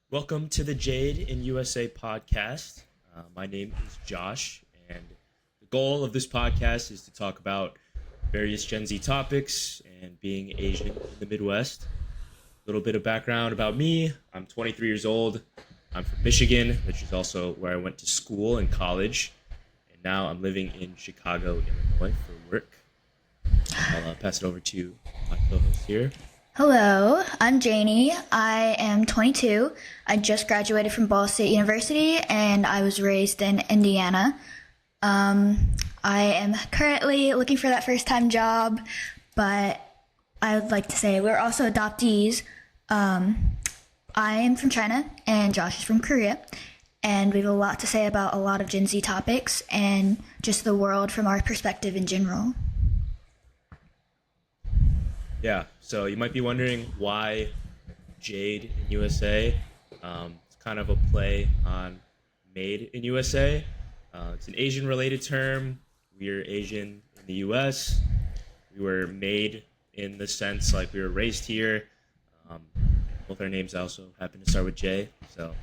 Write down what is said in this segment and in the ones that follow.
Welcome to the Jade in USA podcast. My name is Josh, and the goal of this podcast is to talk about various Gen Z topics and being Asian in the Midwest. A little bit of background about me. I'm 23 years old. I'm from Michigan, which is also where I went to school and college. And now I'm living in Chicago, Illinois for work. I'll pass it over to my co-host here. Hello, I'm Janie. I am 22. I just graduated from Ball State University and I was raised in Indiana. I am currently looking for that first-time job, but I would like to say we're also adoptees. I am from China and Josh is from Korea, and we have a lot to say about a lot of Gen Z topics and just the world from our perspective in general. Yeah, so you might be wondering why Jade in USA. It's kind of a play on Made in USA. It's an Asian-related term. We're Asian in the US. We were made in the sense like we were raised here. Both our names also happen to start with J. So,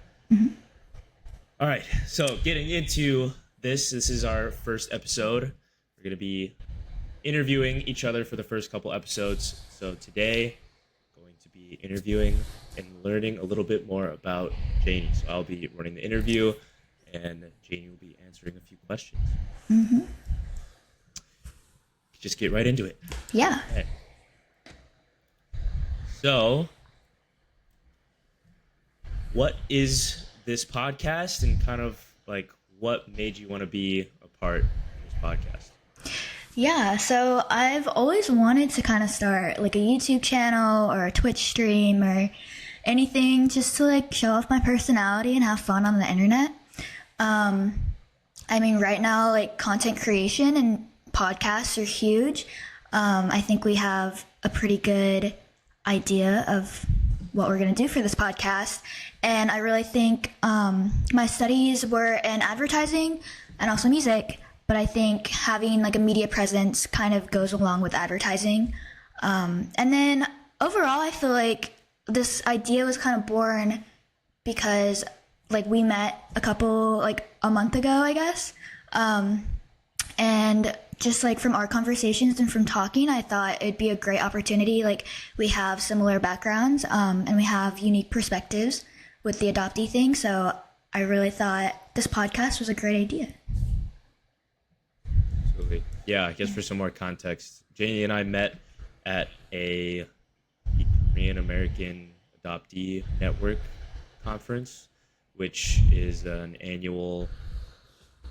All right. So getting into this is our first episode. We're gonna be interviewing each other for the first couple episodes. So today, going to be interviewing and learning a little bit more about Janie. So I'll be running the interview, and Janie will be answering a few questions. Just get right into it. Yeah. Okay. So, what is this podcast, and kind of like what made you want to be a part of this podcast? Yeah, so I've always wanted to kind of start like a YouTube channel or a Twitch stream or anything just to like show off my personality and have fun on the internet. Right now, like content creation and podcasts are huge. I think we have a pretty good idea of what we're going to do for this podcast. And I really think my studies were in advertising and also music. But I think having like a media presence kind of goes along with advertising. And then overall, I feel like this idea was kind of born because like we met a month ago, I guess. And just like from our conversations and from talking, I thought it'd be a great opportunity. Like we have similar backgrounds and we have unique perspectives with the adoptee thing. So I really thought this podcast was a great idea. Yeah, I guess for some more context, Janie and I met at the Asian American Adoptee Network conference, which is an annual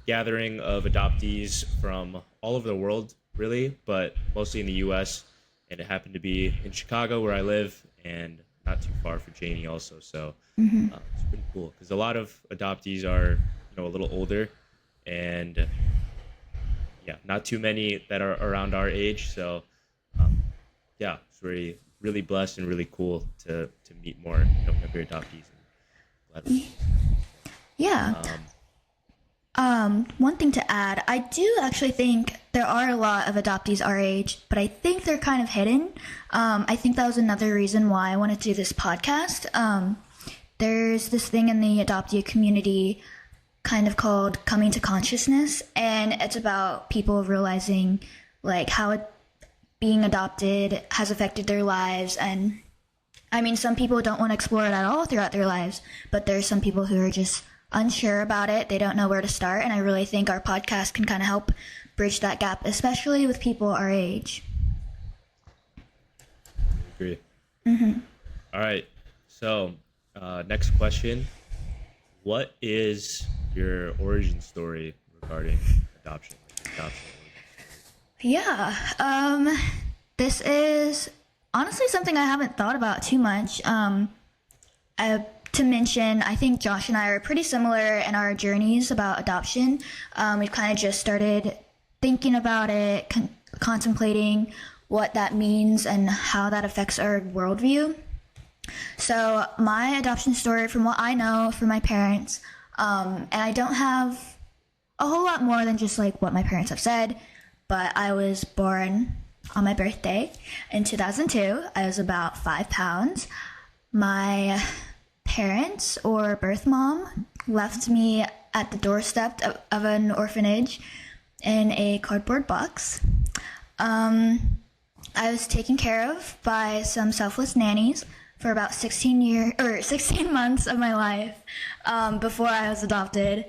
gathering of adoptees from all over the world, really, but mostly in the U.S. And it happened to be in Chicago, where I live, and not too far for Janie also. So it's pretty cool because a lot of adoptees are, a little older, and not too many that are around our age. So, it's really blessed and really cool to meet more younger adoptees. Yeah. One thing to add, I do actually think there are a lot of adoptees our age, but I think they're kind of hidden. I think that was another reason why I wanted to do this podcast. There's this thing in the adoptee community kind of called coming to consciousness, and it's about people realizing like how being adopted has affected their lives. And some people don't want to explore it at all throughout their lives, but there's some people who are just unsure about it. They don't know where to start, and I really think our podcast can kind of help bridge that gap, especially with people our age. Agree. All right, so next question. What is your origin story regarding adoption? Yeah, this is honestly something I haven't thought about too much. To mention, I think Josh and I are pretty similar in our journeys about adoption. We've kind of just started thinking about it, contemplating what that means and how that affects our worldview. So my adoption story, from what I know from my parents, and I don't have a whole lot more than just like what my parents have said, but I was born on my birthday in 2002. I was about 5 pounds. My parents or birth mom left me at the doorstep of an orphanage in a cardboard box. I was taken care of by some selfless nannies for about 16 months of my life before I was adopted.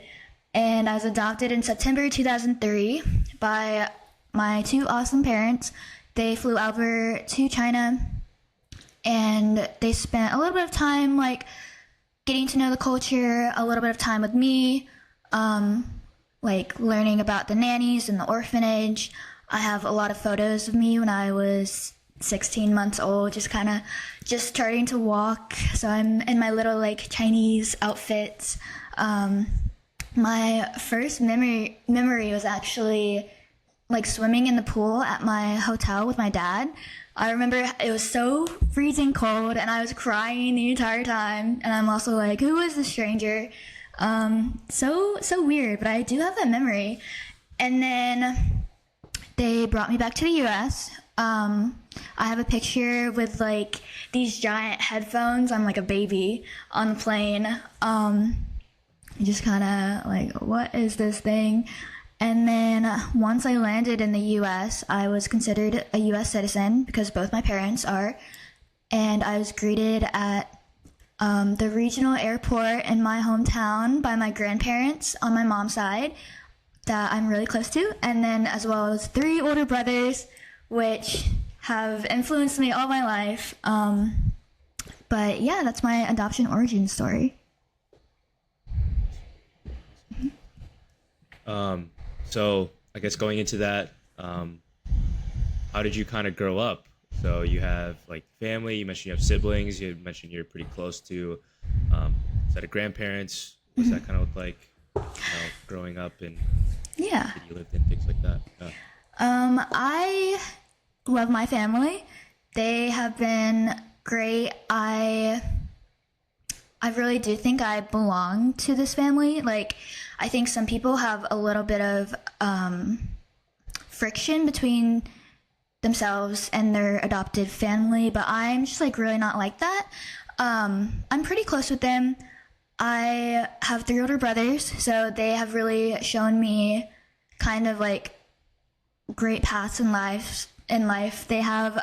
And I was adopted in September 2003 by my two awesome parents. They flew over to China, and they spent a little bit of time like getting to know the culture, a little bit of time with me, like learning about the nannies and the orphanage. I have a lot of photos of me when I was 16 months old, just starting to walk. So I'm in my little like Chinese outfits. My first memory was actually like swimming in the pool at my hotel with my dad. I remember it was so freezing cold and I was crying the entire time. And I'm also like, who is this stranger? So weird, but I do have that memory. And then they brought me back to the US. I have a picture with like these giant headphones. I'm like a baby on the plane. Just kind of like, what is this thing? And then once I landed in the US, I was considered a US citizen because both my parents are. And I was greeted at the regional airport in my hometown by my grandparents on my mom's side that I'm really close to. And then as well as 3 older brothers, which have influenced me all my life. But yeah, that's my adoption origin story. So I guess going into that, how did you kind of grow up? So you have like family, you mentioned you have siblings, you mentioned you're pretty close to, is that a grandparents? What's that kind of look like, growing up, and Yeah. city you lived in, things like that? I love my family. They have been great. I really do think I belong to this family. Like, I think some people have a little bit of friction between themselves and their adopted family, but I'm just like really not like that. I'm pretty close with them. I have 3 older brothers, so they have really shown me kind of like great paths in life. They have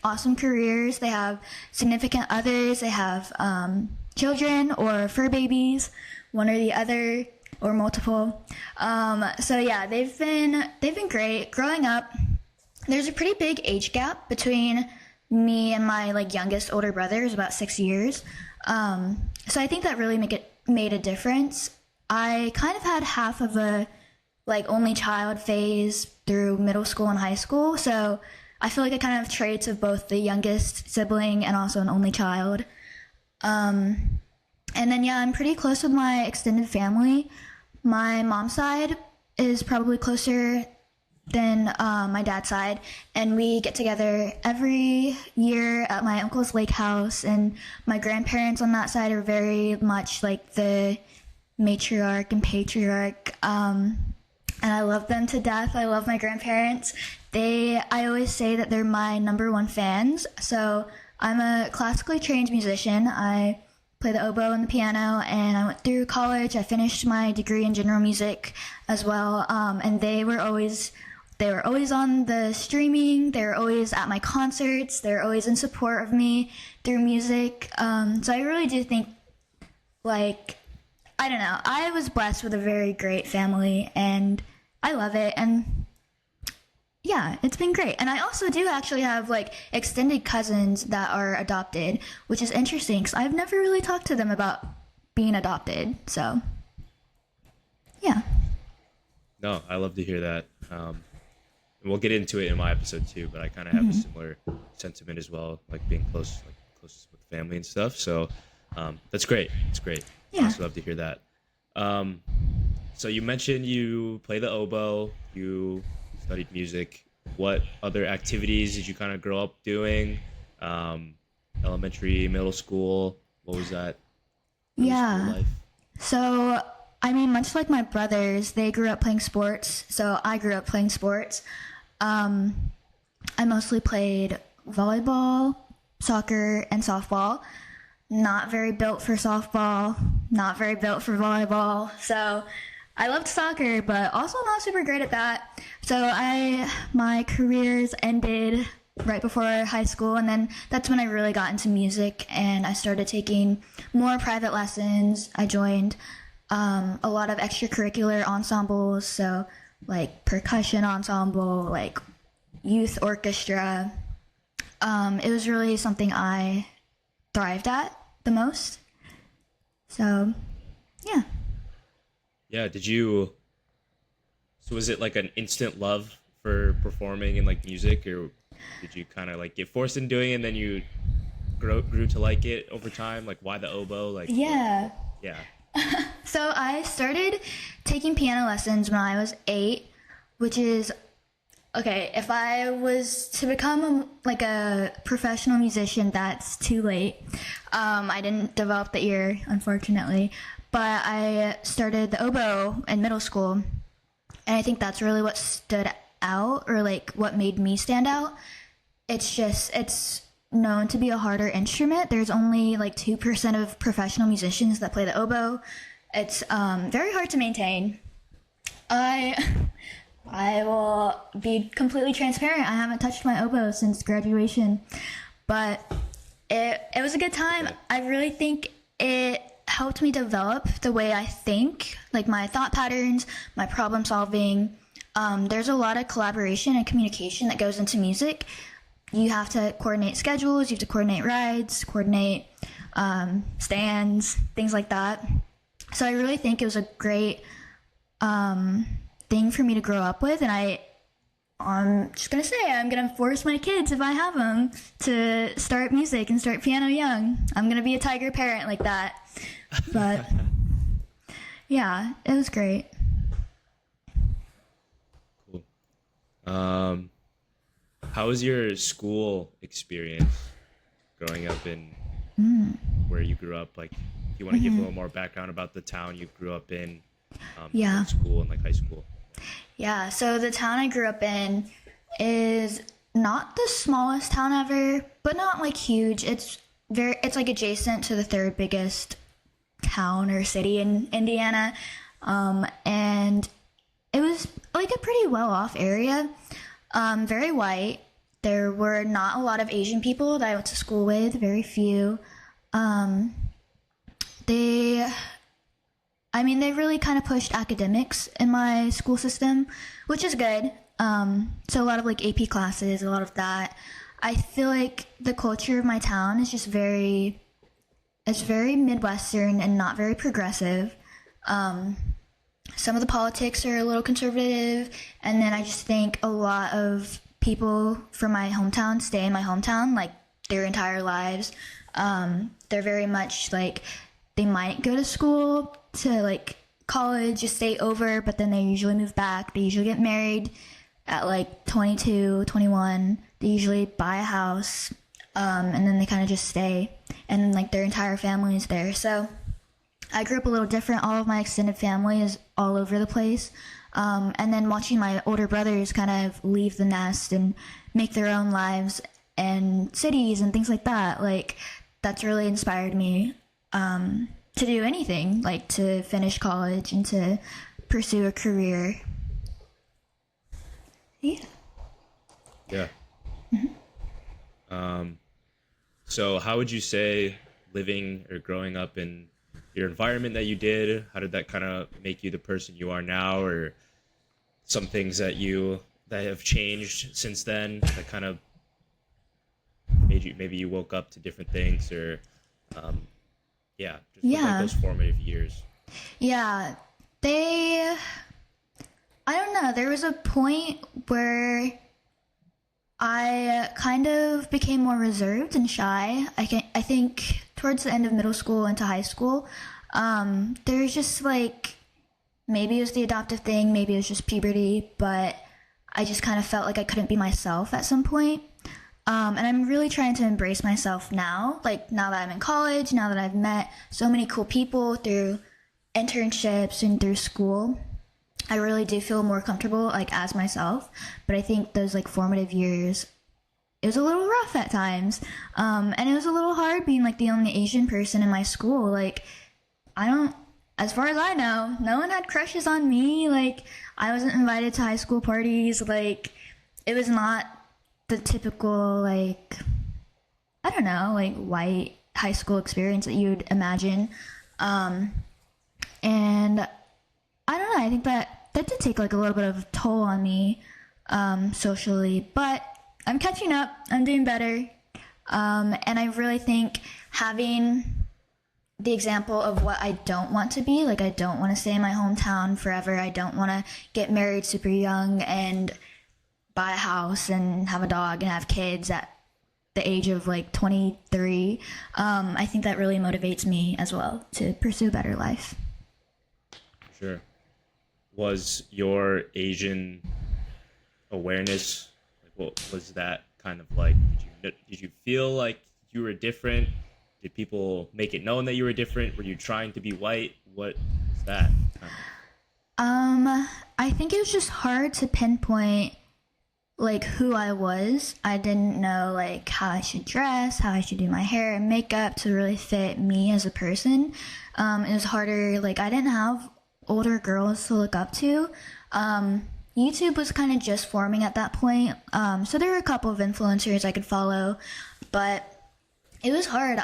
awesome careers. They have significant others. They have children or fur babies, one or the other, or multiple. So yeah, they've been great. Growing up, there's a pretty big age gap between me and my like youngest older brother, is about 6 years. So I think that really made a difference. I kind of had half of a like only child phase through middle school and high school. So I feel like I kind of have traits of both the youngest sibling and also an only child. And then, yeah, I'm pretty close with my extended family. My mom's side is probably closer than my dad's side. And we get together every year at my uncle's lake house. And my grandparents on that side are very much like the matriarch and patriarch. And I love them to death. I love my grandparents. I always say that they're my number 1 fans. So I'm a classically trained musician. I play the oboe and the piano, and I went through college. I finished my degree in general music as well. And they were always on the streaming. They were always at my concerts. They were always in support of me through music. So I really do think, like, I don't know, I was blessed with a very great family, and I love it. And yeah, it's been great. And I also do actually have like extended cousins that are adopted, which is interesting because I've never really talked to them about being adopted. So yeah. No, I love to hear that. And we'll get into it in my episode too, but I kind of have a similar sentiment as well, like being close with family and stuff. So that's great. It's great. Yeah. I also love to hear that. So you mentioned you play the oboe, you studied music. What other activities did you kind of grow up doing? Elementary, middle school, what was that? Yeah. Life? So, I mean, much like my brothers, they grew up playing sports. So I grew up playing sports. I mostly played volleyball, soccer, and softball. not very built for softball, not very built for volleyball. So I loved soccer, but also not super great at that. So my careers ended right before high school, and then that's when I really got into music, and I started taking more private lessons. I joined a lot of extracurricular ensembles, so like percussion ensemble, like youth orchestra. It was really something I thrived at the most. So, yeah. Yeah, so was it like an instant love for performing and like music, or did you kind of like get forced into doing it and then you grew to like it over time? Like, why the oboe? Like, Yeah. yeah. So I started taking piano lessons when I was 8, which is, okay, if I was to become a professional musician, that's too late. I didn't develop the ear, unfortunately, but I started the oboe in middle school, and I think that's really what stood out, or like what made me stand out. It's known to be a harder instrument. There's only like 2% of professional musicians that play the oboe. It's very hard to maintain. I will be completely transparent. I haven't touched my oboe since graduation, but it was a good time. I really think it helped me develop the way I think, like my thought patterns, my problem solving. There's a lot of collaboration and communication that goes into music. You have to coordinate schedules, you have to coordinate rides, coordinate stands, things like that. So I really think it was a great thing for me to grow up with, and I'm just gonna say I'm gonna force my kids, if I have them, to start music and start piano young. I'm gonna be a tiger parent like that. But yeah, it was great. Cool. How was your school experience growing up in where you grew up? Like, if you want to give a little more background about the town you grew up in, Yeah. school and like high school. Yeah, so the town I grew up in is not the smallest town ever, but not like huge. It's like adjacent to the third biggest town or city in Indiana. And it was like a pretty well off area. Very white. There were not a lot of Asian people that I went to school with, very few. They really kind of pushed academics in my school system, which is good. So a lot of like AP classes, a lot of that. I feel like the culture of my town is just very Midwestern and not very progressive. Some of the politics are a little conservative, and then I just think a lot of people from my hometown stay in my hometown like their entire lives. They're very much like, they might go to school to like college, just stay over, but then they usually move back. They usually get married at like 22, 21. They usually buy a house, and then they kind of just stay, and like their entire family is there. So I grew up a little different. All of my extended family is all over the place. And then watching my older brothers kind of leave the nest and make their own lives and cities and things like that, like that's really inspired me to do anything, like to finish college and to pursue a career. Yeah. Yeah. So how would you say living or growing up in your environment that you did, how did that kind of make you the person you are now, or some things that have changed since then that kind of maybe you woke up to different things, or like those formative years? Yeah, I don't know, there was a point where I kind of became more reserved and shy. I think towards the end of middle school into high school, there's just like, maybe it was the adoptive thing, maybe it was just puberty, but I just kind of felt like I couldn't be myself at some point. And I'm really trying to embrace myself now, like now that I'm in college, now that I've met so many cool people through internships and through school. I really do feel more comfortable like as myself, but I think those like formative years, it was a little rough at times. And it was a little hard being like the only Asian person in my school. Like, as far as I know, no one had crushes on me. Like, I wasn't invited to high school parties. Like, it was not the typical, like, I don't know, like, white high school experience that you'd imagine. And I don't know, I think that did take, like, a little bit of a toll on me, socially. But I'm catching up. I'm doing better. And I really think having the example of what I don't want to be, like, I don't want to stay in my hometown forever. I don't want to get married super young and buy a house and have a dog and have kids at the age of like 23. I think that really motivates me as well to pursue a better life. Sure. Was your Asian awareness, like, what was that kind of like? Did you feel like you were different? Did people make it known that you were different? Were you trying to be white? What was that kind of? I think it was just hard to pinpoint like who I was. I didn't know like how I should dress, how I should do my hair and makeup to really fit me as a person. It was harder, like I didn't have older girls to look up to. YouTube was kind of just forming at that point. So there were a couple of influencers I could follow, but it was hard.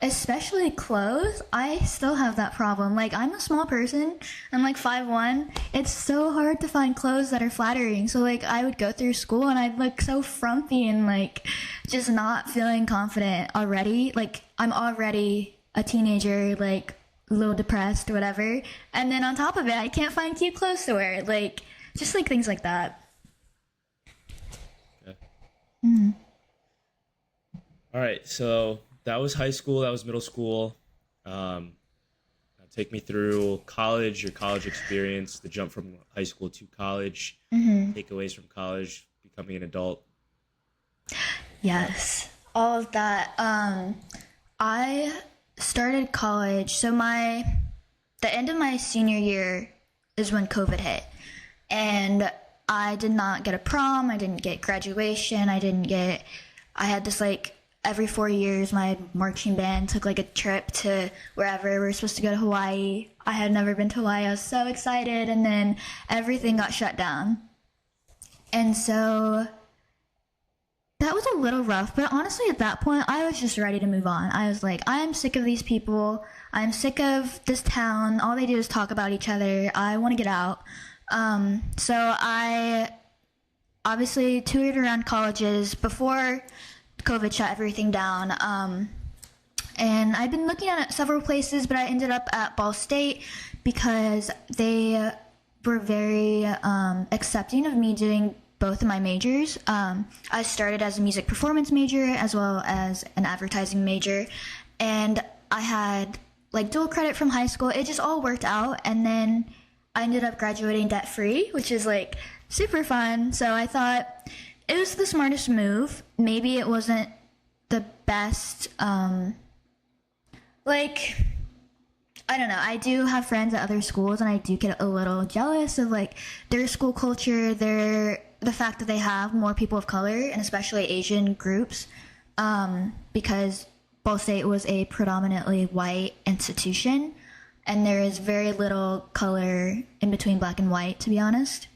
Especially clothes, I still have that problem. Like, I'm a small person. I'm like 5'1". It's so hard to find clothes that are flattering. So, like, I would go through school and I'd look so frumpy and, like, just not feeling confident already. Like, I'm already a teenager, like, a little depressed or whatever. And then on top of it, I can't find cute clothes to wear. Like, just, like, things like that. Okay. Mm-hmm. All right, so that was high school, that was middle school. Now take me through college, your college experience, the jump from high school to college, takeaways from college, becoming an adult. Yes, all of that. I started college, so the end of my senior year is when COVID hit. And I did not get a prom, I didn't get graduation, I had this like, every 4 years, my marching band took like a trip to wherever. We were supposed to go to Hawaii. I had never been to Hawaii. I was so excited. And then everything got shut down. And so that was a little rough. But honestly, at that point, I was just ready to move on. I was like, I am sick of these people. I'm sick of this town. All they do is talk about each other. I want to get out. So I obviously toured around colleges before COVID shut everything down, and I've been looking at several places, but I ended up at Ball State because they were very accepting of me doing both of my majors. I started as a music performance major as well as an advertising major, and I had like dual credit from high school. It just all worked out, and then I ended up graduating debt-free, which is like super fun. So I thought it was the smartest move. Maybe it wasn't the best, like, I don't know. I do have friends at other schools, and I do get a little jealous of, like, their school culture, the fact that they have more people of color, and especially Asian groups, because Ball State was a predominantly white institution, and there is very little color in between black and white, to be honest.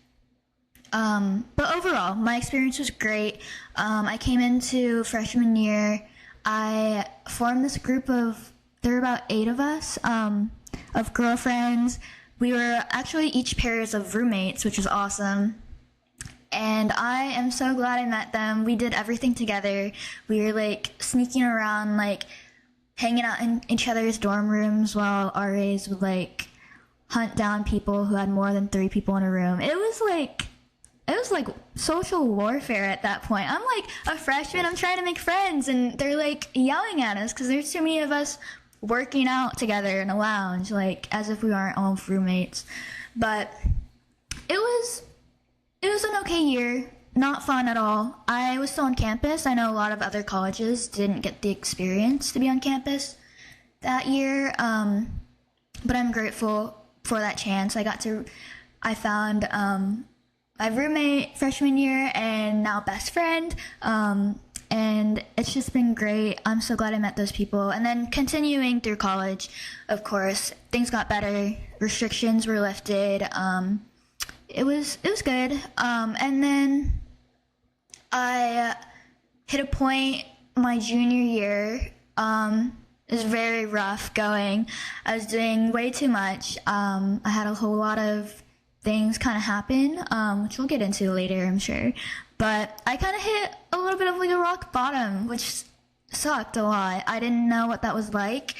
But overall, my experience was great. I came into freshman year. I formed this group there were about 8 of us, of girlfriends. We were actually each pairs of roommates, which was awesome. And I am so glad I met them. We did everything together. We were like sneaking around, like hanging out in each other's dorm rooms while RAs would like hunt down people who had more than 3 people in a room. It was like social warfare at that point. I'm like a freshman, I'm trying to make friends, and they're like yelling at us because there's too many of us working out together in a lounge, like as if we aren't all roommates. But it was an okay year, not fun at all. I was still on campus. I know a lot of other colleges didn't get the experience to be on campus that year, but I'm grateful for that chance. I found my roommate freshman year and now best friend. And it's just been great. I'm so glad I met those people. And then continuing through college, of course, things got better. Restrictions were lifted. It was good. And then I hit a point my junior year. It was very rough going. I was doing way too much. I had a whole lot of things kind of happen, which we'll get into later, I'm sure. But I kind of hit a little bit of like a rock bottom, which sucked a lot. I didn't know what that was like.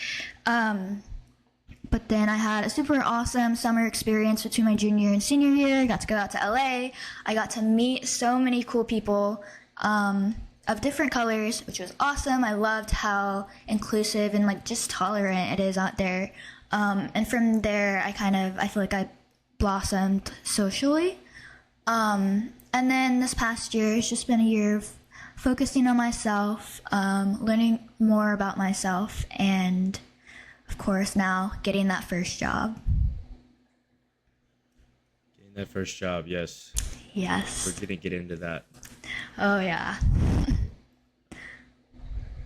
But then I had a super awesome summer experience between my junior and senior year. I got to go out to LA. I got to meet so many cool people of different colors, which was awesome. I loved how inclusive and like just tolerant it is out there. And from there, I feel like I blossomed socially. And then this past year, it's just been a year of focusing on myself, learning more about myself, and of course now getting that first job. Getting that first job, yes. Yes. We're gonna get into that. Oh yeah.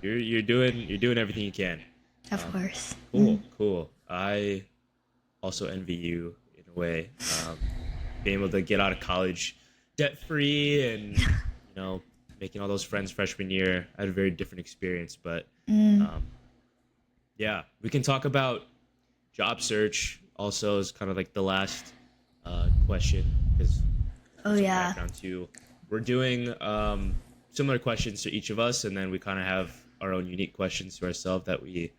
You're doing everything you can. Of course. Cool. I also envy you in a way. Being able to get out of college debt free and making all those friends freshman year. I had a very different experience, but yeah, we can talk about job search also as kind of like the last question, because background too. We're doing similar questions to each of us, and then we kind of have our own unique questions to ourselves that we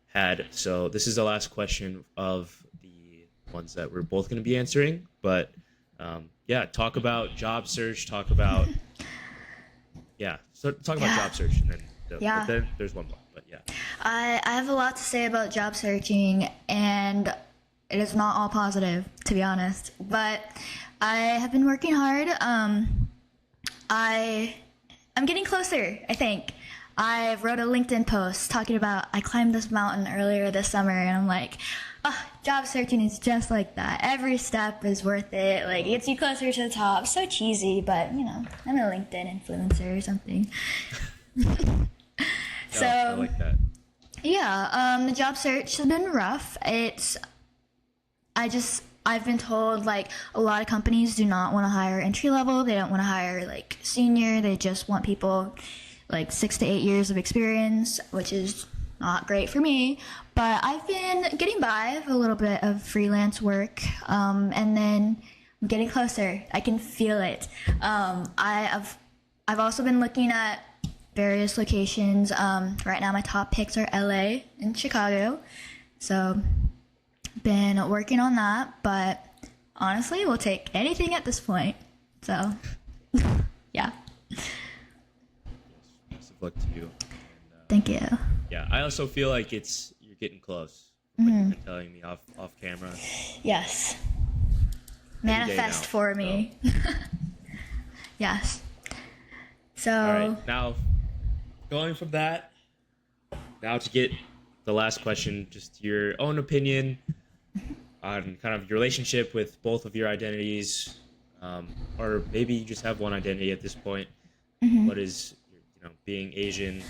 had. So this is the last question of the ones that we're both going to be answering, but talk about job search, talk about job search, and then there's one more, but yeah. I have a lot to say about job searching, and it is not all positive, to be honest, but I have been working hard. I'm getting closer, I think. I wrote a LinkedIn post talking about I climbed this mountain earlier this summer, and I'm like, job searching is just like that. Every step is worth it. Like, it gets you closer to the top. So cheesy, but, I'm a LinkedIn influencer or something. So, I like that. Yeah, the job search has been rough. I've been told, like, a lot of companies do not want to hire entry level. They don't want to hire, like, senior. They just want people, like, 6 to 8 years of experience, which is not great for me. But I've been getting by with a little bit of freelance work, and then I'm getting closer. I can feel it. I've also been looking at various locations. Right now my top picks are LA and Chicago. So been working on that, but honestly, we'll take anything at this point. So yeah. Best of luck to you. Thank you. Yeah, I also feel like you're getting close. Like you've been telling me off camera. Yes. Manifest for me. Yes. So. All right, now going from that, now to get the last question, just your own opinion on kind of your relationship with both of your identities, or maybe you just have one identity at this point. What is, being Asian,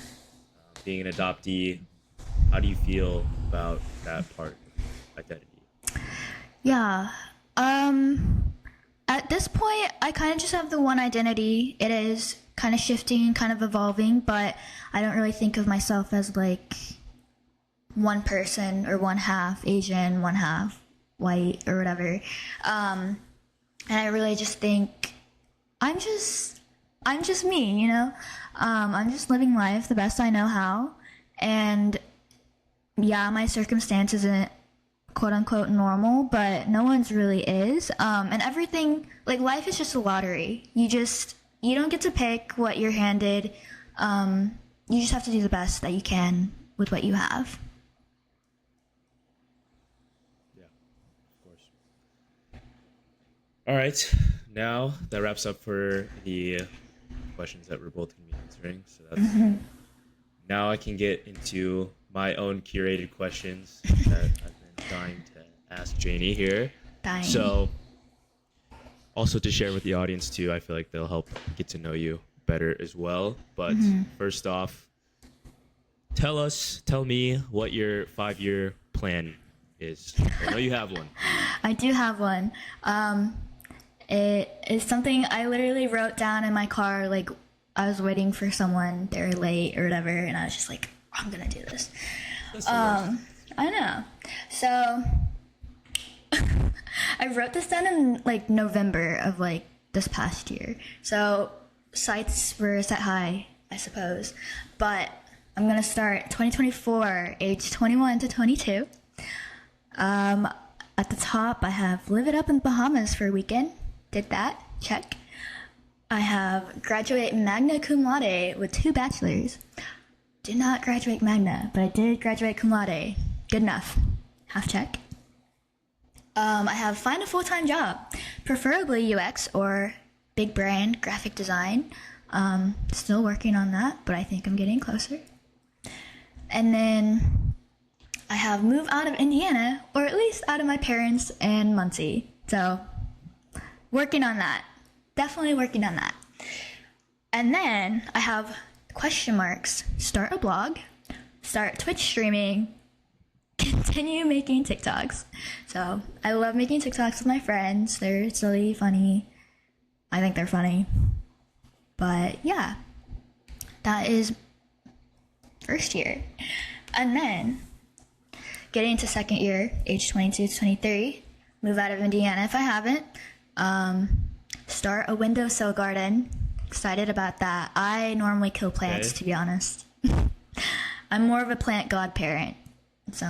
being an adoptee? How do you feel about that part of identity? Yeah. At this point, I kind of just have the one identity. It is kind of shifting, kind of evolving, but I don't really think of myself as like one person or one half Asian, one half white or whatever. And I really just think I'm just me, I'm just living life the best I know how. And yeah, my circumstance isn't quote unquote normal, but no one's really is. And everything, like, life is just a lottery. You don't get to pick what you're handed. You just have to do the best that you can with what you have. Yeah, of course. All right, now that wraps up for the questions that we're both going to be answering. So that's now I can get into my own curated questions that I've been trying to ask Janie here. Dying. So, also to share with the audience too. I feel like they'll help get to know you better as well. But first off, tell me what your 5-year plan is. I know you have one. I do have one. It is something I literally wrote down in my car, like I was waiting for someone, they were late or whatever, and I was just like, I'm gonna do this. I know. So I wrote this down in like November of like this past year. So sights were set high, I suppose. But I'm gonna start 2024, age 21 to 22. At the top, I have live it up in the Bahamas for a weekend. Did that. Check. I have graduate magna cum laude with 2 bachelors. Did not graduate magna, but I did graduate cum laude. Good enough. Half check. I have find a full-time job, preferably UX or big brand graphic design. Still working on that, but I think I'm getting closer. And then I have moved out of Indiana, or at least out of my parents and Muncie. So working on that. Definitely working on that. And then I have question marks. Start a blog, start Twitch streaming, continue making TikToks. So I love making TikToks with my friends. They're silly, funny. I think they're funny. But yeah, that is first year. And then getting into second year, age 22 to 23, move out of Indiana if I haven't. Start a windowsill garden. Excited about that. I normally kill plants, to be honest. I'm more of a plant godparent. So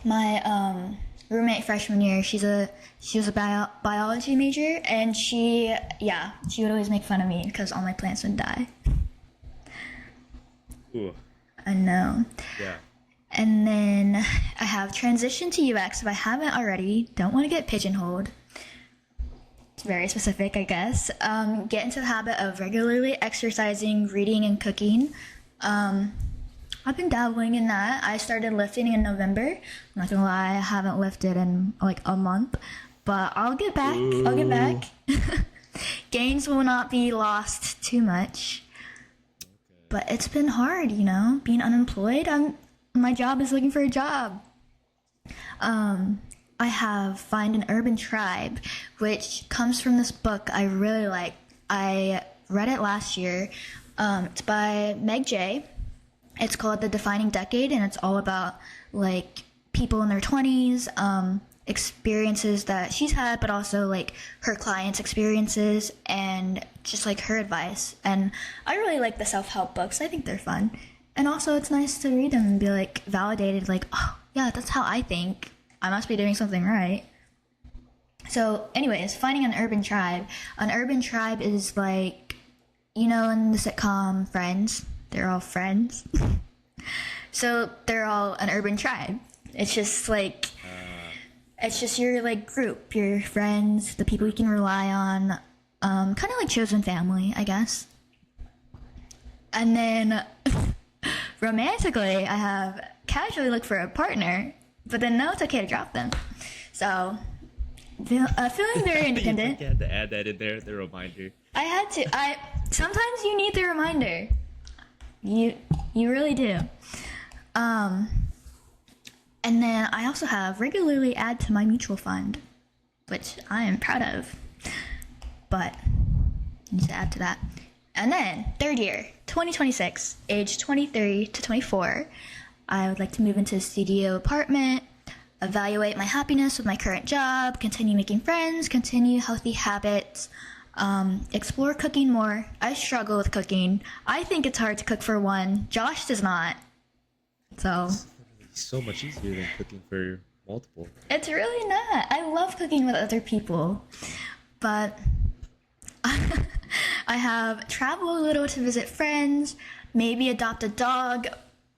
my roommate freshman year, she was a biology major, and she would always make fun of me because all my plants would die. Ooh. I know. Yeah. And then I have transitioned to UX if I haven't already. Don't want to get pigeonholed. It's very specific, I guess. Get into the habit of regularly exercising, reading, and cooking. I've been dabbling in that. I started lifting in November. I'm not gonna lie, I haven't lifted in like a month, but I'll get back. Ooh. I'll get back. Gains will not be lost too much. But it's been hard, being unemployed. My job is looking for a job. I have Find an Urban Tribe, which comes from this book I really like. I read it last year. It's by Meg J. It's called The Defining Decade, and it's all about like people in their 20s, experiences that she's had, but also like her clients' experiences and just like her advice. And I really like the self-help books. I think they're fun. And also it's nice to read them and be like validated, like, oh yeah, that's how I think. I must be doing something right. So anyways, finding an urban tribe. An urban tribe is like, in the sitcom Friends, they're all friends. So they're all an urban tribe. It's just like, it's just your like group, your friends, the people you can rely on, kind of like chosen family, I guess. And then romantically, I have casually looked for a partner, but then no, it's okay to drop them. So feeling very independent. You had to add that in there, the reminder. I had to. Sometimes you need the reminder. You really do. And then I also have regularly add to my mutual fund, which I am proud of. But I need to add to that. And then third year, 2026, age 23 to 24, I would like to move into a studio apartment, evaluate my happiness with my current job, continue making friends, continue healthy habits, explore cooking more. I struggle with cooking. I think it's hard to cook for one. Josh does not. So It's so much easier than cooking for multiple. it's really not. I love cooking with other people, but I have traveled a little to visit friends, maybe adopt a dog,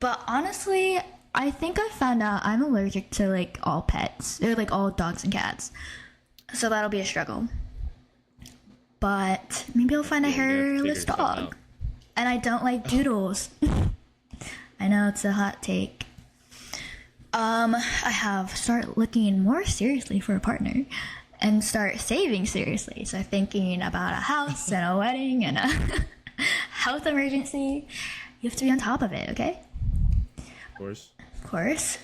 but honestly, I think I found out I'm allergic to like all pets, or like all dogs and cats, so that'll be a struggle. But maybe I'll find a hairless dog. And I don't like doodles. I know it's a hot take. I have started looking more seriously for a partner. and start saving seriously. So thinking about a house and a wedding and a health emergency. You have to be on top of it, okay? Of course. Of course.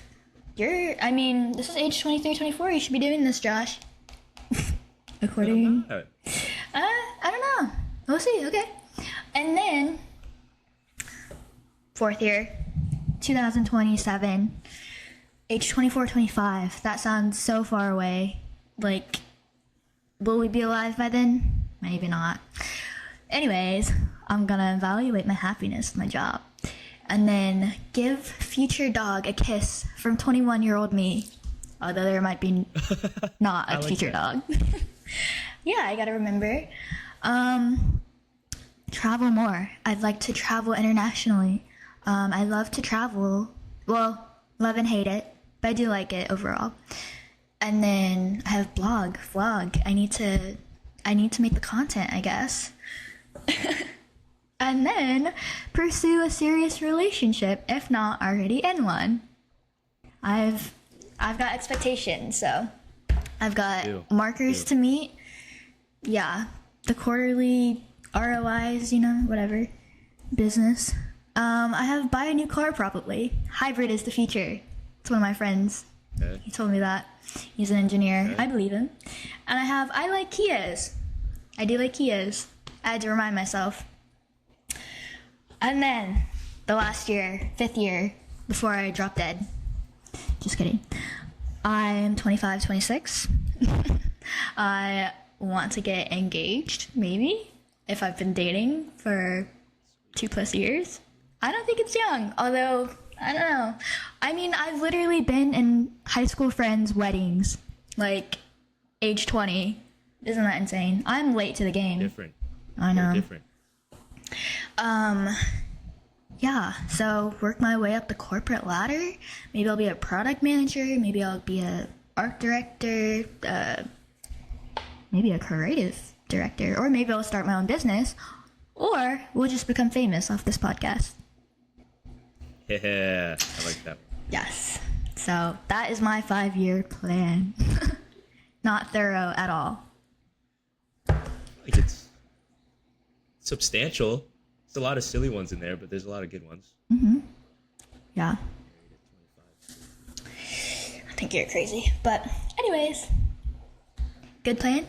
This is age 23, 24. You should be doing this, Josh. According... I don't know. We'll see, okay. And then, 4th year, 2027, age 24, 25. That sounds so far away. Like, will we be alive by then? Maybe not. Anyways, I'm gonna evaluate my happiness, my job, and then give future dog a kiss from 21-year-old me. Although there might be not a future dog. Yeah, I gotta remember. Travel more. I'd like to travel internationally. I love to travel. Well, love and hate it, but I do like it overall. And then I have vlog. I need to make the content, I guess. And then pursue a serious relationship, if not already in one. I've got expectations, so I've got markers to meet. Yeah, the quarterly ROIs, whatever, business. I have buy a new car probably. Hybrid is the future. It's one of my friends. Okay. He told me that. He's an engineer. Okay. I believe him. And I like Kias. I do like Kias. I had to remind myself. And then the last year, 5th year, before I drop dead. Just kidding. I'm 25, 26. I want to get engaged, maybe, if I've been dating for 2+ years. I don't think it's young, although, I don't know. I've literally been in high school friends' weddings, like, age 20. Isn't that insane? I'm late to the game. Different. I know. You're different. Yeah, so work my way up the corporate ladder. Maybe I'll be a product manager. Maybe I'll be a art director. Maybe a creative director. Or maybe I'll start my own business. Or we'll just become famous off this podcast. Yeah, I like that. Yes. So that is my 5-year plan. Not thorough at all. Like it's substantial. There's a lot of silly ones in there, but there's a lot of good ones. Mm-hmm. Yeah. I think you're crazy. But anyways, good plan?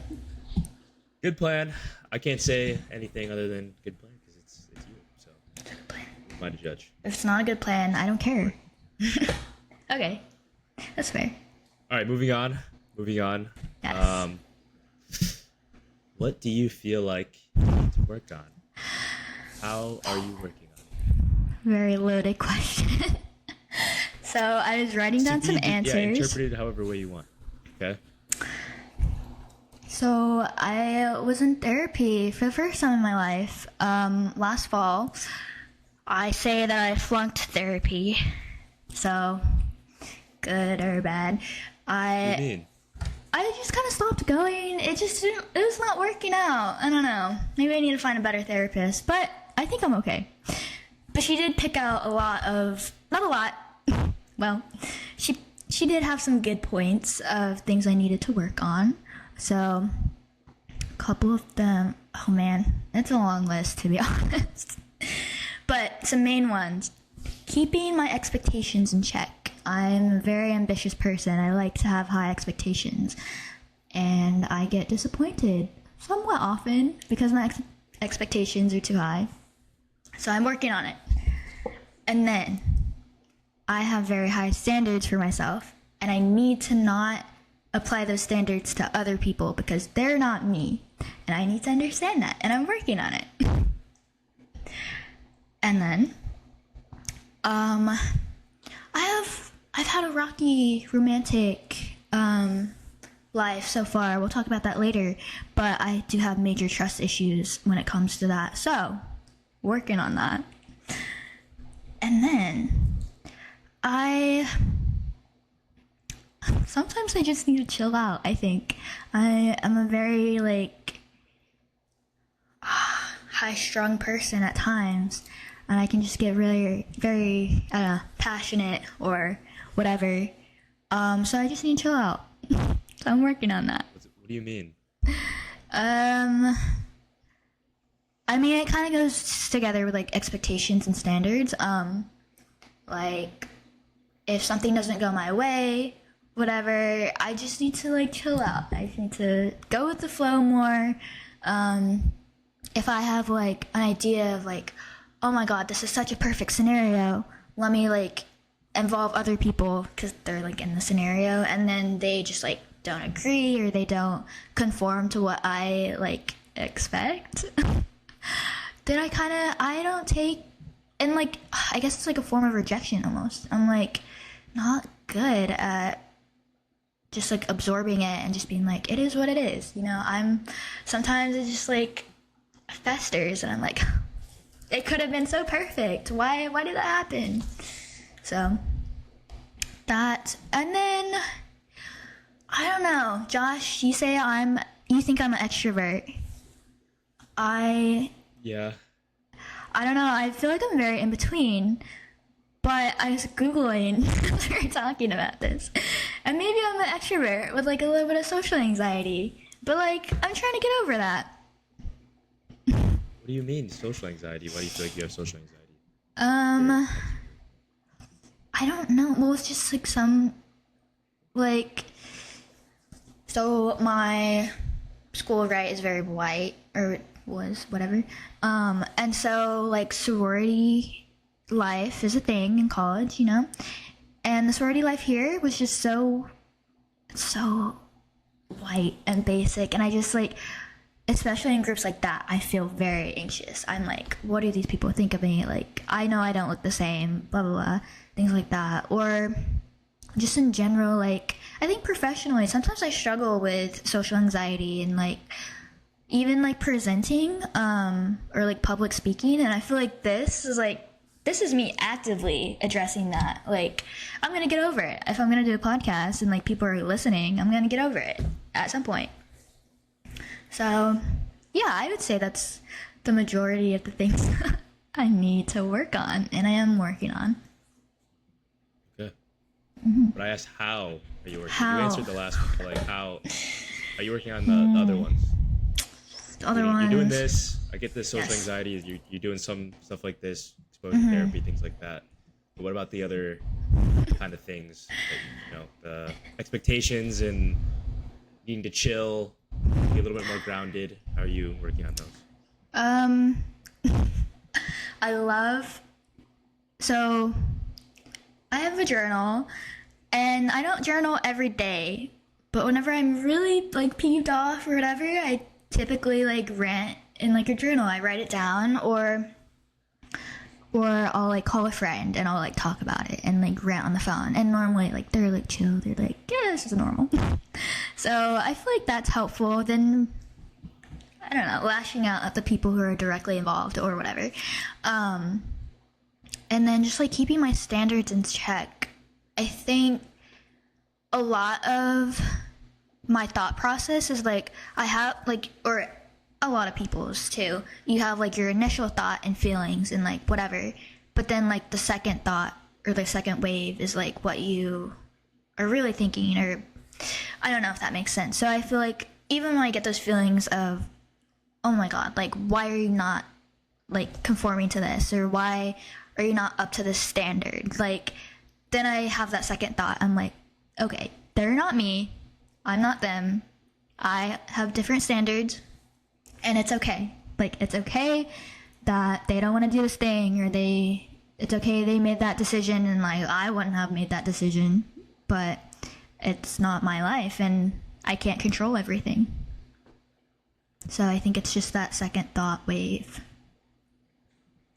Good plan. I can't say anything other than good plan because it's you. So It's a good plan. who am I to judge? If it's not a good plan, I don't care. Okay. That's fair. All right, moving on. Yes. What do you feel like you need to work on? How are you working on it? Very loaded question. So I was writing down some answers. Yeah, interpret it however way you want. Okay. So I was in therapy for the first time in my life. Last fall. I say that I flunked therapy. So, good or bad. What do you mean? I just kind of stopped going. It was not working out. I don't know. Maybe I need to find a better therapist, but I think I'm okay. But she did pick out not a lot. Well, she did have some good points of things I needed to work on. So, a couple of them, oh man, it's a long list to be honest. But some main ones. Keeping my expectations in check. I'm a very ambitious person. I like to have high expectations. And I get disappointed somewhat often because my expectations are too high. So I'm working on it. And then I have very high standards for myself. And I need to not apply those standards to other people because they're not me. And I need to understand that. And I'm working on it. And then I've had a rocky romantic life so far. We'll talk about that later. But I do have major trust issues when it comes to that. So, working on that. And then sometimes I just need to chill out, I think. I am a very, high-strung person at times. And I can just get really, very passionate or whatever. So I just need to chill out. So I'm working on that. What do you mean? Um, I mean, it kind of goes together with like expectations and standards. Like if something doesn't go my way, whatever, I just need to like chill out. I just need to go with the flow more. If I have like an idea of like, oh my god, this is such a perfect scenario, let me like involve other people because they're like in the scenario, and then they just like don't agree or they don't conform to what I like expect. Then I don't take, and like I guess it's like a form of rejection almost. I'm like not good at just like absorbing it and just being like, it is what it is, you know. Sometimes it just like festers and I'm like, it could have been so perfect, why did that happen? So that, and then I don't know, Josh, you think I'm an extrovert. Yeah. I don't know, I feel like I'm very in between, but I was Googling we were talking about this, and maybe I'm an extrovert with like a little bit of social anxiety, but like I'm trying to get over that. What do you mean social anxiety? Why do you feel like you have social anxiety? I don't know. Well, it's just like like, so my school, right, is very white, or was, whatever. And so like sorority life is a thing in college, you know? And the sorority life here was just so white and basic, and I just like, especially in groups like that, I feel very anxious. I'm like, what do these people think of me? Like, I know I don't look the same, blah, blah, blah, things like that. Or just in general, like, I think professionally, sometimes I struggle with social anxiety and, like, even, like, presenting or, like, public speaking. And I feel like this is me actively addressing that. Like, I'm going to get over it. If I'm going to do a podcast and, like, people are listening, I'm going to get over it at some point. So, yeah, I would say that's the majority of the things I need to work on, and I am working on. Okay. Mm-hmm. But I asked, how are you working? How? You answered the last one, but like, how are you working on the other ones? The other ones. You're doing this. I get this social Yes. anxiety. You're doing some stuff like this, exposure therapy, things like that. But what about the other kind of things? Like, you know, the expectations and needing to chill, be a little bit more grounded. How are you working on those? So I have a journal, and I don't journal every day, but whenever I'm really like peeved off or whatever, I typically like rant in like a journal. I write it down, or I'll like call a friend and I'll like talk about it and like rant on the phone. And normally like they're like chill, they're like, yeah, this is normal. So I feel like that's helpful than, I don't know, lashing out at the people who are directly involved or whatever. And then just like keeping my standards in check. I think a lot of my thought process is like, I have like, or a lot of people's too, you have like your initial thought and feelings and like whatever, but then like the second thought or the second wave is like what you are really thinking, or I don't know if that makes sense. So I feel like even when I get those feelings of, oh my god, like why are you not like conforming to this, or why are you not up to this standard, like then I have that second thought. I'm like, okay, they're not me, I'm not them, I have different standards. And it's okay. Like, it's okay that they don't want to do this thing, or it's okay they made that decision, and like, I wouldn't have made that decision, but it's not my life, and I can't control everything. So I think it's just that second thought wave.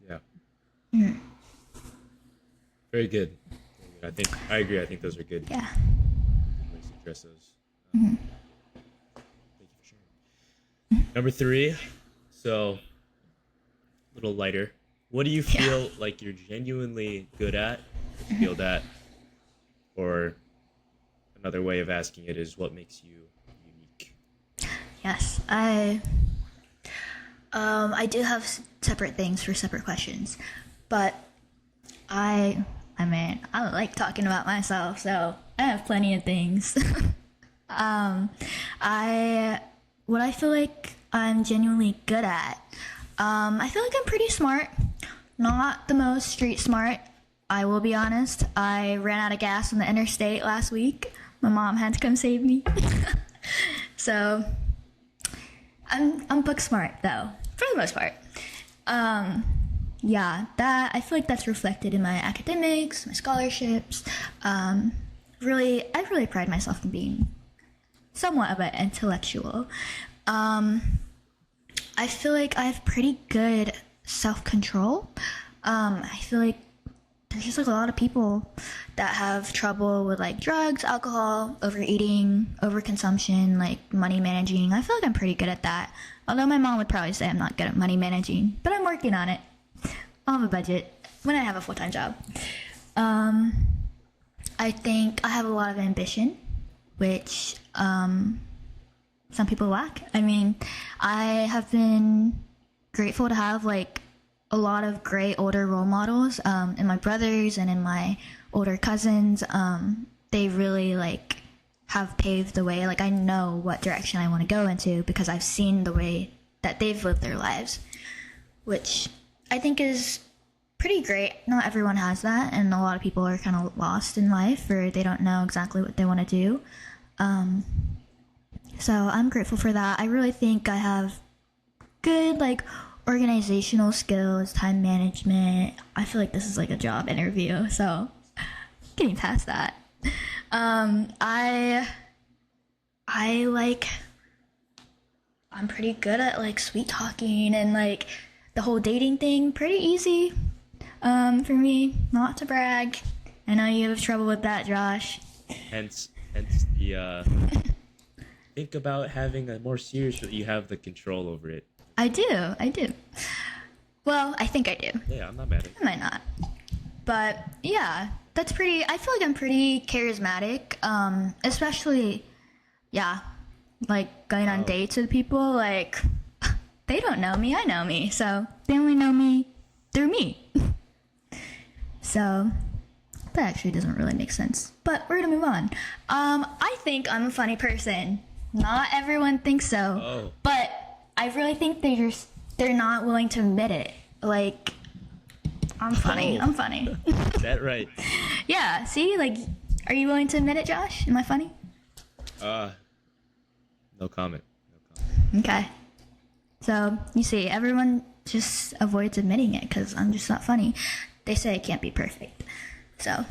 Yeah. Mm. Very good. I agree. I think those are good. Yeah. Good ways to address those. Mm-hmm. Number 3, so a little lighter. What do you feel like you're genuinely good at, skilled at, or another way of asking it is, what makes you unique? Yes, I do have separate things for separate questions, but I mean, I like talking about myself, so I have plenty of things. What I feel like I'm genuinely good at. I feel like I'm pretty smart. Not the most street smart, I will be honest. I ran out of gas on the interstate last week. My mom had to come save me. So I'm book smart though, for the most part. Yeah, that I feel like that's reflected in my academics, my scholarships. I really pride myself in being somewhat of an intellectual. I feel like I have pretty good self-control. I feel like there's just like a lot of people that have trouble with like drugs, alcohol, overeating, overconsumption, like money managing. I feel like I'm pretty good at that. Although my mom would probably say I'm not good at money managing, but I'm working on it. I'll have a budget when I have a full-time job. I think I have a lot of ambition, which some people lack. I mean, I have been grateful to have like a lot of great older role models in my brothers and in my older cousins. They really like have paved the way. Like I know what direction I want to go into because I've seen the way that they've lived their lives, which I think is pretty great. Not everyone has that, and a lot of people are kind of lost in life or they don't know exactly what they want to do. So I'm grateful for that. I really think I have good like organizational skills, time management. I feel like this is like a job interview, so getting past that. I'm pretty good at like sweet talking and like the whole dating thing. Pretty easy for me, not to brag. I know you have trouble with that, Josh. Hence the think about having a more serious. You have the control over it. I do. Well, I think I do. Yeah, I'm not mad at it. I might not. But yeah, that's pretty, I feel like I'm pretty charismatic. Especially, yeah, like going on dates with people, like they don't know me, I know me. So they only know me through me. So that actually doesn't really make sense. But we're gonna move on. I think I'm a funny person. Not everyone thinks so. Oh. But I really think they're not willing to admit it. Like, I'm funny. Oh. I'm funny. Is that right? Yeah. See, like, are you willing to admit it, Josh? Am I funny? No comment. Okay. So you see, everyone just avoids admitting it because I'm just not funny. They say I can't be perfect. So,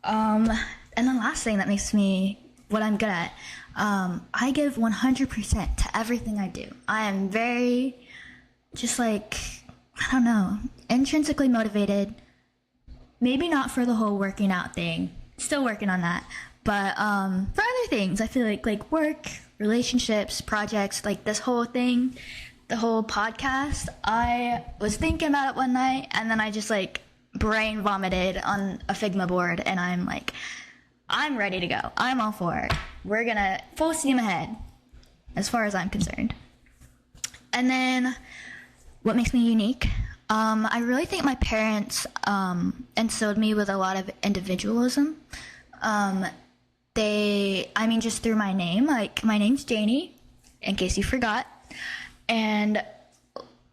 and the last thing that makes me what I'm good at, I give 100% to everything I do. I am very, just like, I don't know, intrinsically motivated. Maybe not for the whole working out thing. Still working on that. But for other things, I feel like work, relationships, projects, like this whole thing, the whole podcast, I was thinking about it one night and then I just like brain vomited on a Figma board and I'm like, I'm ready to go. I'm all for it. We're gonna full steam ahead as far as I'm concerned. And then what makes me unique? I really think my parents instilled me with a lot of individualism. Just through my name, like my name's Janie, in case you forgot. And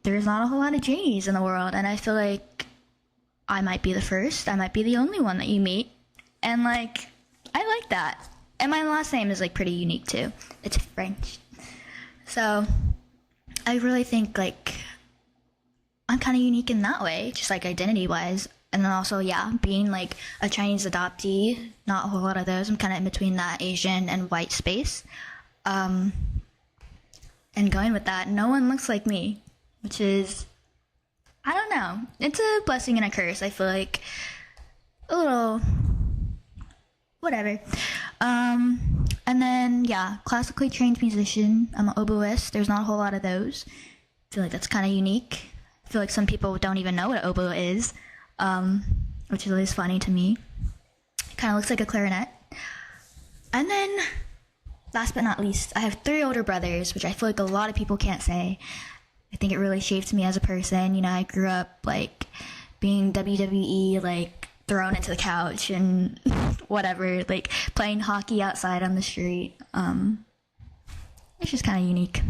there's not a whole lot of Janies in the world. And I feel like I might be the first. I might be the only one that you meet. And like, I like that. And my last name is like pretty unique too. It's French. So I really think like I'm kind of unique in that way, just like identity wise. And then also, yeah, being like a Chinese adoptee, not a whole lot of those. I'm kind of in between that Asian and white space. And going with that, no one looks like me, which is, I don't know. It's a blessing and a curse. I feel like a little, whatever. And then, yeah, classically trained musician. I'm an oboist. There's not a whole lot of those. I feel like that's kind of unique. I feel like some people don't even know what oboe is, which is always funny to me. It kind of looks like a clarinet. And then, last but not least, I have 3 older brothers, which I feel like a lot of people can't say. I think it really shaped me as a person. You know, I grew up, like, being WWE, like, thrown into the couch and whatever, like playing hockey outside on the street. It's just kind of unique.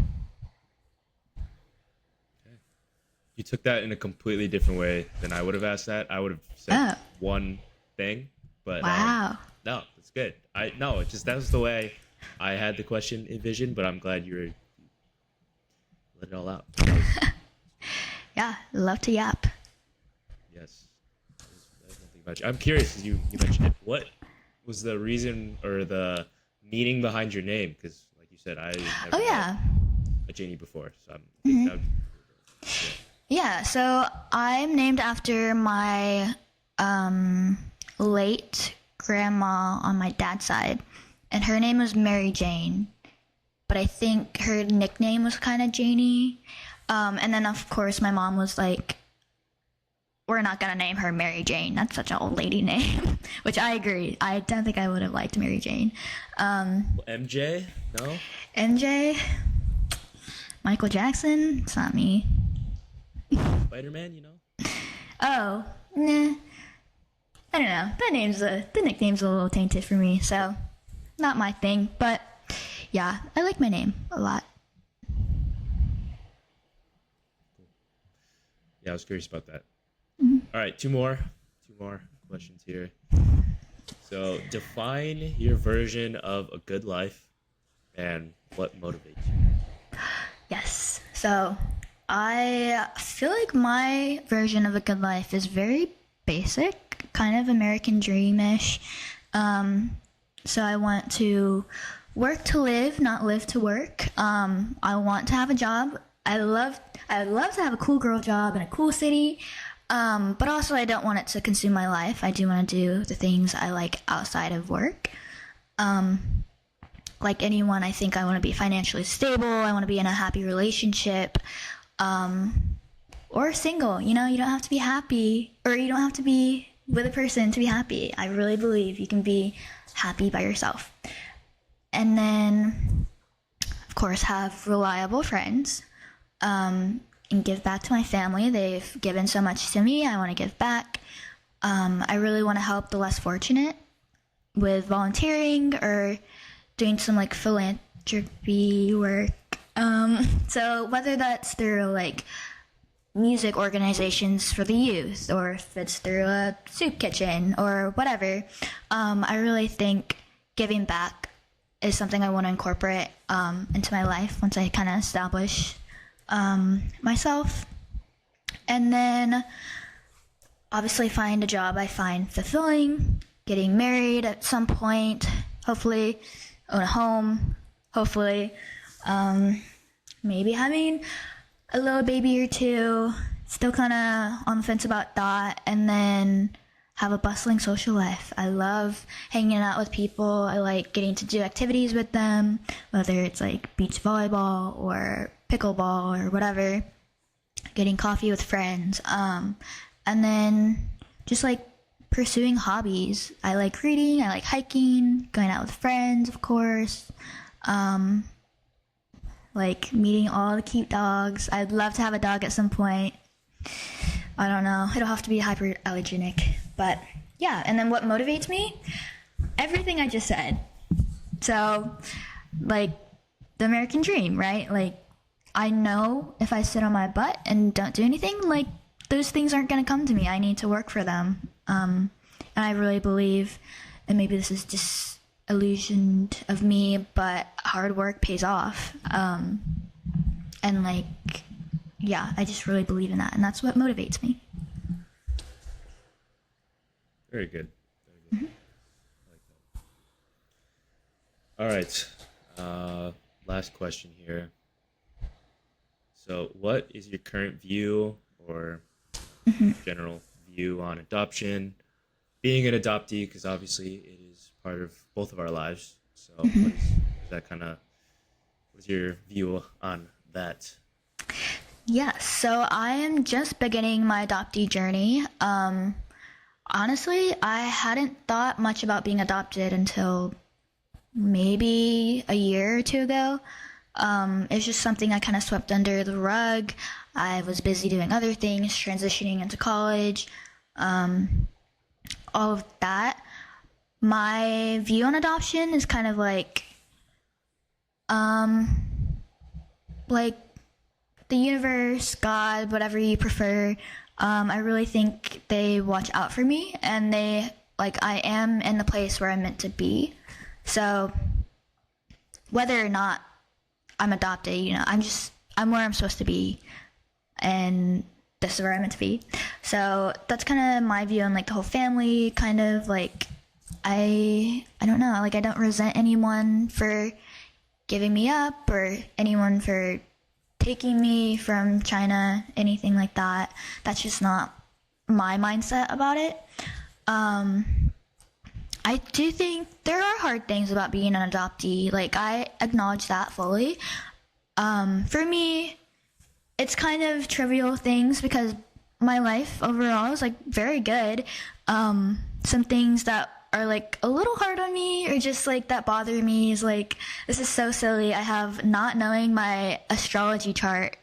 You took that in a completely different way than I would have asked that. I would have said one thing, but Wow. no, it's good. It's just that was the way I had the question envisioned, but I'm glad you let it all out. Yeah, love to yap. Yes. There's nothing about you. I'm curious, as you mentioned it, what was the reason or the meaning behind your name? Because, like you said, I never met a Janie before, so Yeah, so I'm named after my late grandma on my dad's side, and her name was Mary Jane, but I think her nickname was kind of Janie. And then, of course, my mom was like, we're not going to name her Mary Jane. That's such an old lady name, which I agree. I don't think I would have liked Mary Jane. MJ? No? MJ? Michael Jackson? It's not me. Spider-Man, Oh, nah. I don't know. The nickname's a little tainted for me, so not my thing. But yeah, I like my name a lot. Yeah, I was curious about that. Mm-hmm. All right, two more questions here. So, define your version of a good life and what motivates you. Yes. So I feel like my version of a good life is very basic, kind of American dream-ish. So I want to work to live, not live to work. I want to have a job. I'd love to have a cool girl job in a cool city. But also I don't want it to consume my life. I do want to do the things I like outside of work. Like anyone, I think I want to be financially stable. I want to be in a happy relationship. Or single. You don't have to be happy, or you don't have to be with a person to be happy. I really believe you can be happy by yourself. And then, of course, have reliable friends, and give back to my family. They've given so much to me. I want to give back. I really want to help the less fortunate with volunteering or doing some like philanthropy work. So whether that's through like music organizations for the youth, or if it's through a soup kitchen or whatever, I really think giving back is something I want to incorporate into my life once I kind of establish myself. And then obviously find a job I find fulfilling, getting married at some point, hopefully own a home, hopefully maybe having a little baby or two, still kind of on the fence about that, and then have a bustling social life. I love hanging out with people. I like getting to do activities with them, whether it's like beach volleyball or pickleball or whatever, getting coffee with friends, and then just like pursuing hobbies. I like reading, I like hiking, going out with friends, of course, like meeting all the cute dogs. I'd love to have a dog at some point. I don't know, it'll have to be hyperallergenic, but yeah. And then what motivates me? Everything I just said. So like the American dream, right? Like I know if I sit on my butt and don't do anything, like those things aren't going to come to me. I need to work for them. And I really believe, and maybe this is just illusioned of me, but hard work pays off. And like, yeah, I just really believe in that, and that's what motivates me. Very good. Very good. I like that. All right. Last question here. So what is your current view or general view on adoption, being an adoptee, because obviously it is part of both of our lives. So what's your view on that? Yes, so I am just beginning my adoptee journey. Honestly, I hadn't thought much about being adopted until maybe a year or two ago. It's just something I kind of swept under the rug. I was busy doing other things, transitioning into college, all of that. my view on adoption is kind of like the universe, God, whatever you prefer. I really think they watch out for me, and I am in the place where I'm meant to be. So whether or not I'm adopted, I'm where I'm supposed to be, and this is where I'm meant to be. So that's kind of my view on the whole family, kind of I don't know, I don't resent anyone for giving me up or anyone for taking me from China, anything like that. That's just not my mindset about it. I do think there are hard things about being an adoptee. I acknowledge that fully. For me, it's kind of trivial things because my life overall is very good. Some things that are a little hard on me or just that bother me is this is so silly. I have not knowing my astrology chart.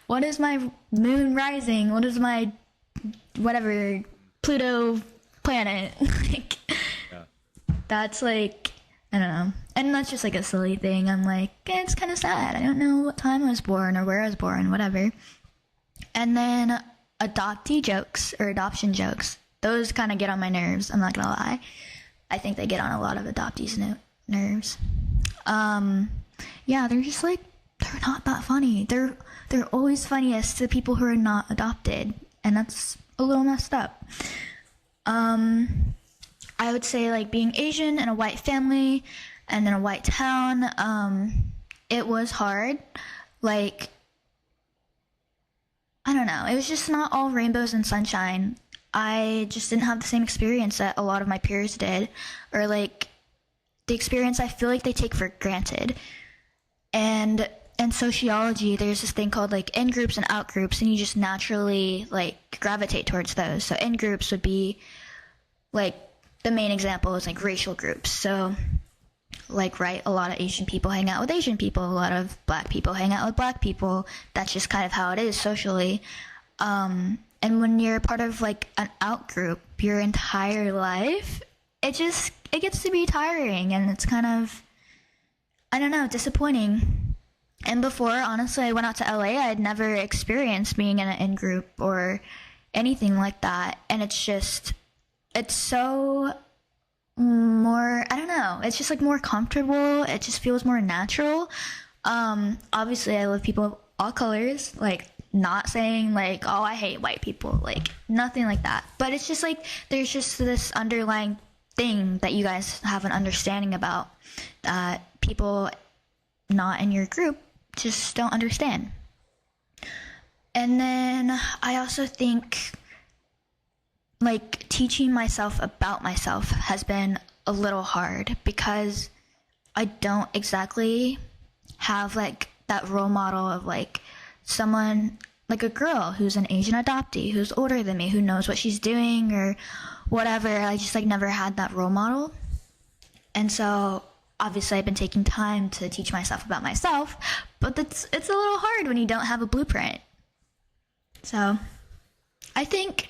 What is my moon rising? What is my whatever Pluto planet? Yeah. That's I don't know. And that's just a silly thing. I'm it's kind of sad. I don't know what time I was born or where I was born, whatever. And then adoptee jokes or adoption jokes. Those kind of get on my nerves. I'm not going to lie. I think they get on a lot of adoptees' nerves. Yeah, they're just they're not that funny. They're always funniest to people who are not adopted. And that's a little messed up. I would say being Asian in a white family and in a white town, it was hard. I don't know. It was just not all rainbows and sunshine. I just didn't have the same experience that a lot of my peers did, or the experience I feel they take for granted. And in sociology, there's this thing called in groups and out groups, and you just naturally gravitate towards those. So in groups would be the main example is racial groups. So right, a lot of Asian people hang out with Asian people, a lot of Black people hang out with Black people. That's just kind of how it is socially. And when you're part of an out group your entire life, it gets to be tiring, and it's kind of, I don't know, disappointing. And before, honestly, I went out to LA, I had never experienced being in an in-group or anything like that. And it's so more, I don't know, it's just more comfortable. It just feels more natural. Obviously, I love people of all colors, not saying oh, I hate white people, nothing like that. But it's just there's just this underlying thing that you guys have an understanding about that people not in your group just don't understand. And then I also think teaching myself about myself has been a little hard because I don't exactly have that role model of someone a girl who's an Asian adoptee who's older than me, who knows what she's doing or whatever. I just never had that role model. And so obviously I've been taking time to teach myself about myself, but it's a little hard when you don't have a blueprint. So I think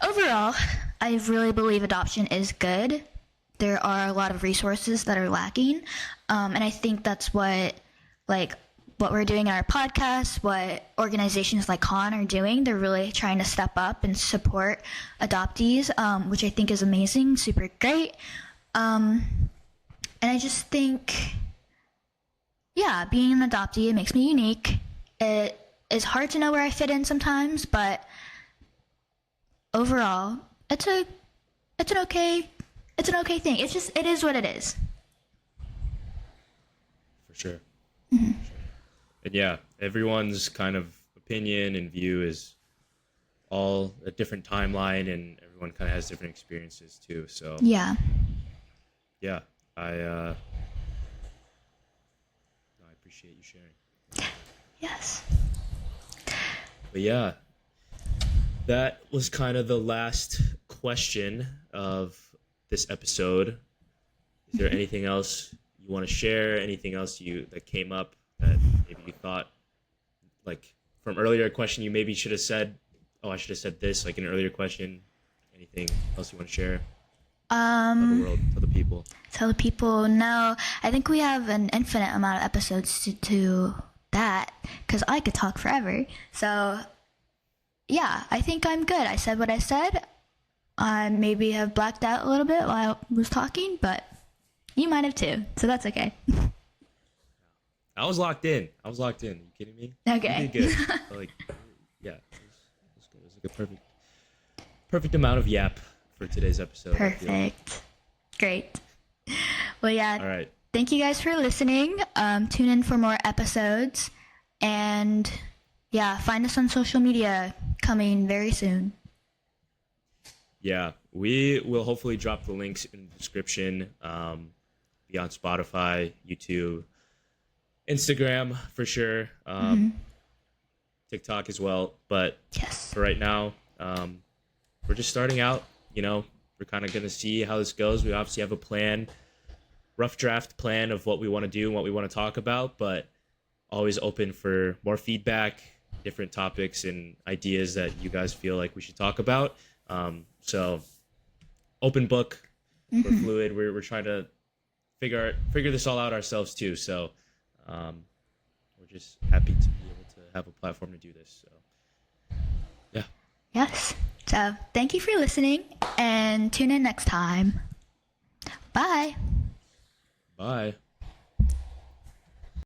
overall, I really believe adoption is good. There are a lot of resources that are lacking. And I think that's what we're doing in our podcast, what organizations like Khan are doing. They're really trying to step up and support adoptees, which I think is amazing, super great. And I just think, yeah, being an adoptee, it makes me unique. It is hard to know where I fit in sometimes, but overall, it's an okay thing. It is what it is. For sure. Mm-hmm. For sure. And yeah, everyone's kind of opinion and view is all a different timeline, and everyone kind of has different experiences too. So yeah, I appreciate you sharing. Yes. But yeah, that was kind of the last question of this episode. Is there anything else you want to share? Anything else that came up that maybe you thought, from earlier question, you maybe should have said, oh, I should have said this, an earlier question? Anything else you want to share? Tell the world, tell the people. Tell the people. No, I think we have an infinite amount of episodes to do that because I could talk forever. So, yeah, I think I'm good. I said what I said. I maybe have blacked out a little bit while I was talking, but you might have too. So that's okay. I was locked in. Are you kidding me? Okay. You did good. Like, yeah, it was good. It was like a perfect amount of yap for today's episode. Perfect. Great. Well, yeah. All right. Thank you guys for listening. Tune in for more episodes. And yeah, find us on social media coming very soon. Yeah, we will hopefully drop the links in the description. Be on Spotify, YouTube, Instagram for sure. TikTok as well. But yes, for right now, we're just starting out. We're kind of going to see how this goes. We obviously have a plan, rough draft plan of what we want to do and what we want to talk about, but always open for more feedback, different topics and ideas that you guys feel like we should talk about. So open book, we're fluid. We're trying to figure this all out ourselves too. So we're just happy to be able to have a platform to do this. So yeah. Yes. So thank you for listening and tune in next time. Bye. Bye.